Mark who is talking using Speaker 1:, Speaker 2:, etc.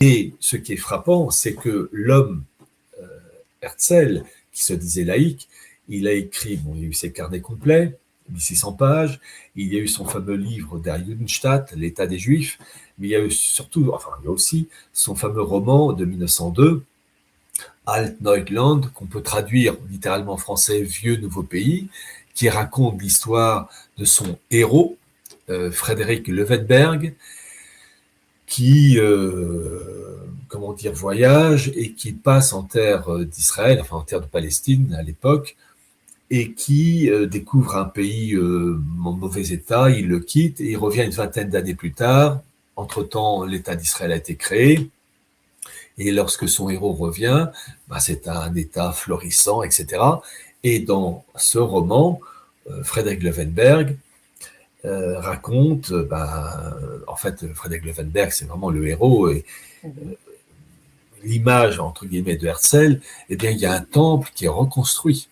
Speaker 1: Et ce qui est frappant, c'est que l'homme, Herzl, qui se disait laïque, il a écrit, bon, il y a eu ses carnets complets, 1600 pages, il y a eu son fameux livre Der Judenstaat, l'État des Juifs, mais il y a eu surtout, enfin, il y a aussi son fameux roman de 1902, Alt-Neutland, qu'on peut traduire littéralement en français Vieux Nouveau Pays, qui raconte l'histoire de son héros, Frédéric Löwenberg, qui, comment dire, voyage et qui passe en terre d'Israël, enfin en terre de Palestine à l'époque, et qui découvre un pays en mauvais état, il le quitte et il revient une vingtaine d'années plus tard. Entre-temps, l'État d'Israël a été créé, et lorsque son héros revient, c'est un État florissant, etc. Et dans ce roman, Frédéric Löwenberg raconte, en fait, Frédéric Löwenberg, c'est vraiment le héros, et l'image, entre guillemets, de Herzl, eh bien, il y a un temple qui est reconstruit.